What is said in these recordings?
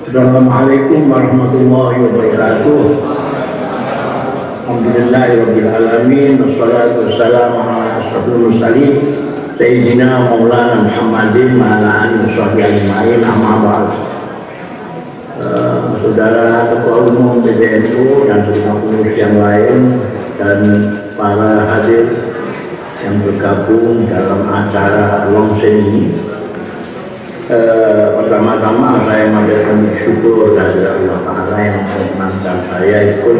Assalamualaikum warahmatullahi wabarakatuh. Alhamdulillahirabbil alamin wassalatu wassalamu ala asyrofil mursalin sayyidina maulana Muhammadin wa ala alihi washabbihi ajmain amma ba'd. Saudara Ketua Umum PBNU dan segenap pengurus yang lain dan para hadir yang bergabung dalam acara launching ini. Pertama-tama saya mengucapkan syukur kepada Allah Ta'ala yang memperkenankan saya ikut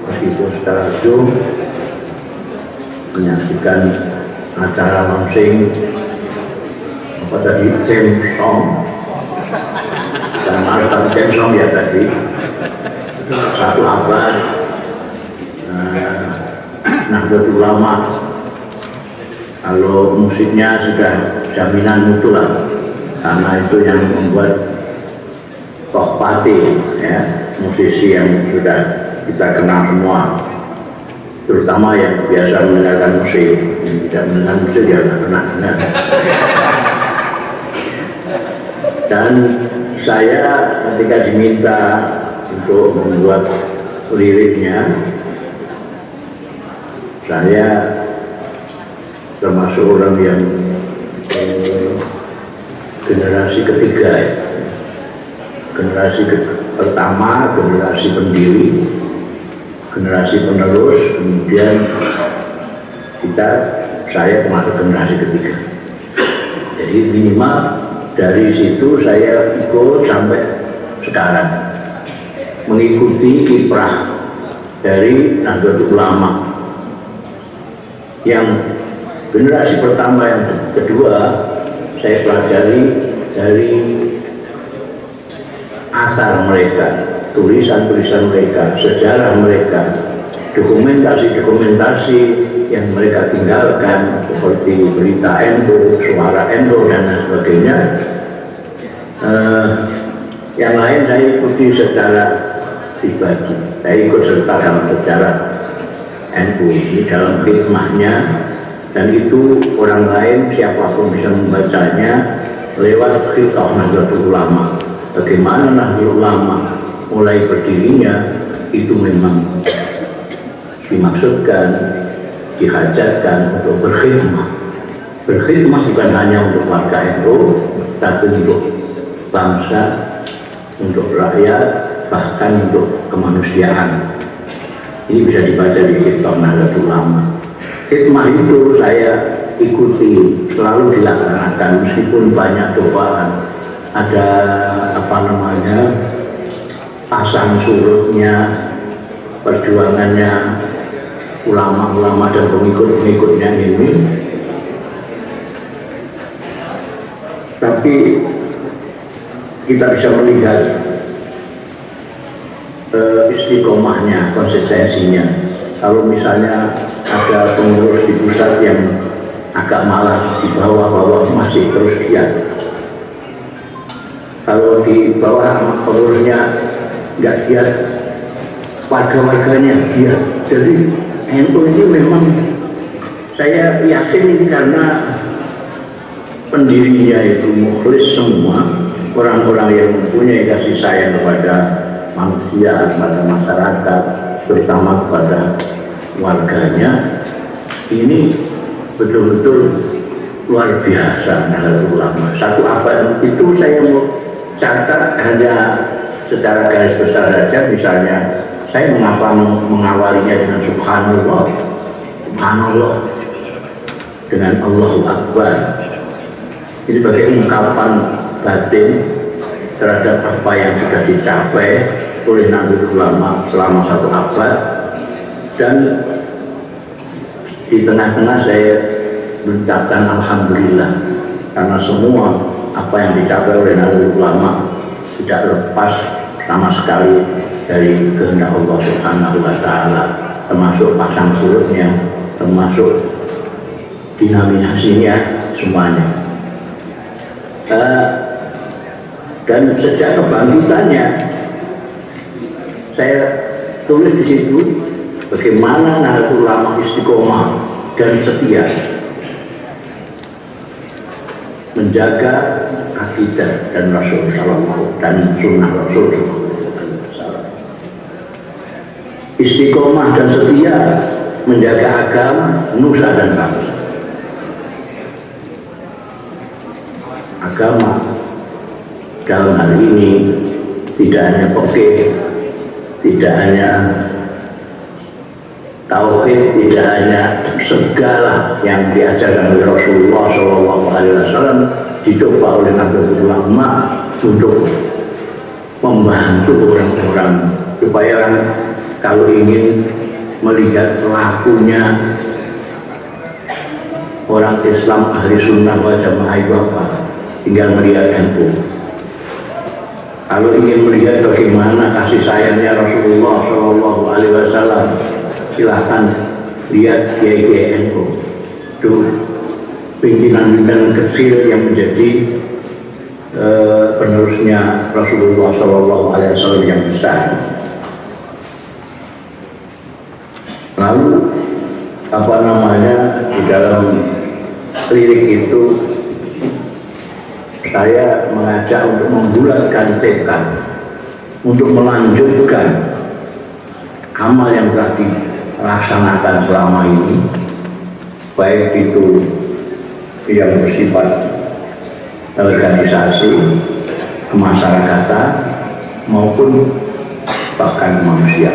meskipun secara Zoom menyaksikan acara launching apa tadi theme song dan harus theme song ya tadi satu abad Nahdlatul Ulama. Kalau musiknya sudah jaminan mutu lah, karena itu yang membuat Tohpati ya, musisi yang sudah kita kenal semua, terutama yang biasa mendengarkan musik. Yang tidak mendengar musik ya tidak pernah dengar. Dan saya ketika diminta untuk membuat liriknya, saya termasuk orang yang generasi ketiga ya. Generasi pertama, generasi pendiri, generasi penerus, kemudian saya termasuk generasi ketiga. Jadi minimal dari situ saya ikut sampai sekarang mengikuti kiprah dari Nahdlatul Ulama. Yang generasi pertama, yang kedua saya pelajari dari asar mereka, tulisan-tulisan mereka, sejarah mereka, dokumentasi-dokumentasi yang mereka tinggalkan seperti berita NU, suara NU dan lain sebagainya. Yang lain saya ikuti secara pribadi, saya ikut serta dalam sejarah NU ini dalam khidmahnya. Dan itu orang lain siapapun bisa membacanya lewat khitab Nahdlatul Ulama. Bagaimana Nahdlatul Ulama mulai berdirinya itu memang dimaksudkan, dihajatkan untuk berkhidmah. Berkhidmah bukan hanya untuk warga NU, tapi untuk bangsa, untuk rakyat, bahkan untuk kemanusiaan. Ini bisa dibaca di khitab Nahdlatul Ulama. Hikmah itu saya ikuti, selalu dilaksanakan meskipun banyak cobaan. Ada pasang surutnya, perjuangannya ulama-ulama dan pengikut-pengikutnya ini. Tapi kita bisa melihat istiqomahnya, konsistensinya. Kalau misalnya ada pengurus di pusat yang agak malas, di bawah-bawah masih terus giat. Kalau di bawah pengurusnya nggak giat, warga-warganya giat. Jadi NU ini memang saya yakin ini karena pendirinya itu mukhlis semua, orang-orang yang mempunyai kasih sayang kepada manusia, kepada masyarakat, terutama kepada warganya. Ini betul-betul luar biasa Nahdlatul Ulama. Satu abad itu saya mau catat hanya secara garis besar saja. Misalnya saya mengapa mengawalinya dengan Subhanallah, Subhanallah, dengan Allahu Akbar. Ini sebagai ungkapan batin terhadap apa yang sudah dicapai oleh Nahdlatul Ulama selama satu abad. Dan di tengah-tengah saya mengucapkan Alhamdulillah karena semua apa yang dicapai oleh Nahdlatul Ulama tidak lepas sama sekali dari kehendak Allah Subhanahu wa Ta'ala, termasuk pasang surutnya, termasuk dinaminasinya, semuanya. Dan sejak kebangkitannya saya tulis di situ bagaimana Nahdlatul Ulama istiqomah dan setia menjaga akidah dan Rasul Sallallahu dan Sunnah Rasul Sallallahu. Istiqomah dan setia menjaga agama, nusa dan bangsa. Agama dalam hal ini tidak hanya fikih, tidak hanya tauhid, tidak hanya segala yang diajarkan oleh Rasulullah SAW dicoba oleh Nahdlatul Ulama untuk membantu orang-orang supaya kalau ingin melihat pelakunya orang Islam ahli sunnah wal jamaah itu apa, tinggal melihat NU. Kalau ingin melihat bagaimana kasih sayangnya Rasulullah SAW, silahkan lihat Kiai NU. Itu pimpinan-pimpinan kecil yang menjadi penerusnya Rasulullah SAW yang besar. Lalu di dalam lirik itu saya mengajak untuk membulatkan tekad untuk melanjutkan amal yang telah dilaksanakan selama ini, baik itu yang bersifat organisasi, kemasyarakatan maupun bahkan manusia.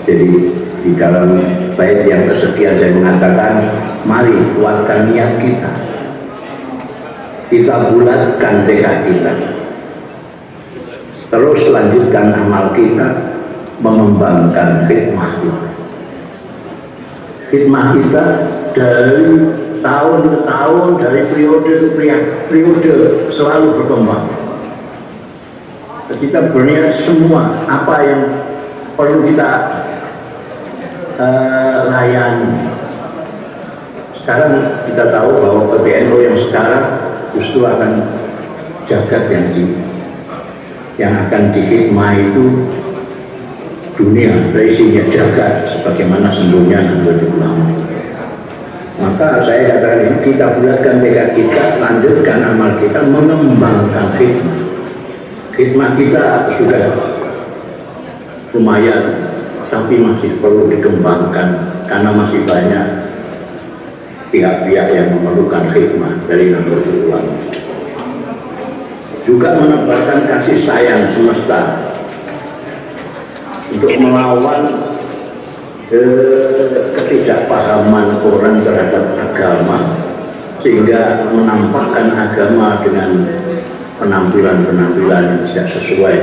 Jadi di dalam bait yang kesekian saya mengatakan, mari kuatkan niat kita bulatkan tekad kita, terus lanjutkan amal kita, mengembangkan khidmah kita. Khidmah kita dari tahun ke tahun, dari periode ke periode selalu berkembang. Kita berniat semua apa yang perlu kita layani. Sekarang kita tahu bahwa PBNU yang sekarang justru akan jagat yang akan dihikmah itu dunia, isinya jagat sebagaimana sebelumnya Nahdlatul Ulama. Maka saya katakan kita bulatkan tekad kita, lanjutkan amal kita, mengembangkan khidmah. Khidmah kita sudah lumayan, tapi masih perlu dikembangkan karena masih banyak pihak-pihak yang memerlukan khidmah dari Nahdlatul Ulama. Juga menebarkan kasih sayang semesta untuk melawan ketidakpahaman orang terhadap agama, sehingga menampakkan agama dengan penampilan-penampilan yang tidak sesuai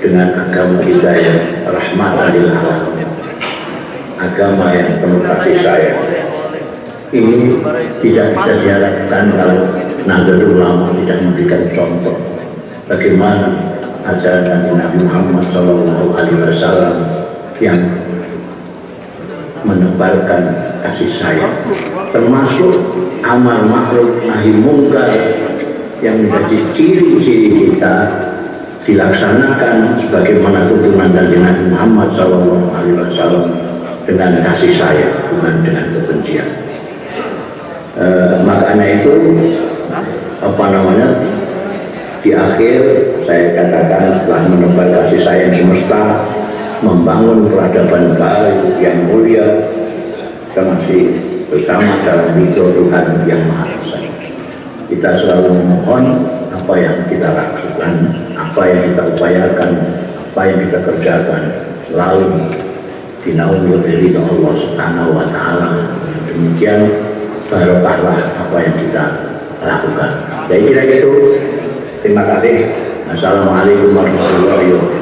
dengan agama kita yang rahmatan lil alamin, agama yang penuh kasih sayang. Ini tidak bisa diharapkan kalau Nahdlatul Ulama tidak memberikan contoh bagaimana ajaran Nabi Muhammad SAW yang menebarkan kasih sayang, termasuk amal ma'ruf nahi mungkar yang menjadi ciri-ciri kita dilaksanakan sebagaimana tuntunan dari Nabi Muhammad SAW dengan kasih sayang, bukan dengan kebencian. Makanya itu di akhir saya katakan, setelah menebar kasih sayang semesta, membangun peradaban baru yang mulia, kita masih bersama dalam ridho Tuhan yang Maha Esa. Kita selalu memohon apa yang kita lakukan, apa yang kita upayakan, apa yang kita kerjakan, selalu dinaungi ridho Allah Subhanahu wa Ta'ala. Demikian barokahlah apa yang kita lakukan. Saya kira itu. Terima kasih. Assalamualaikum warahmatullahi wabarakatuh.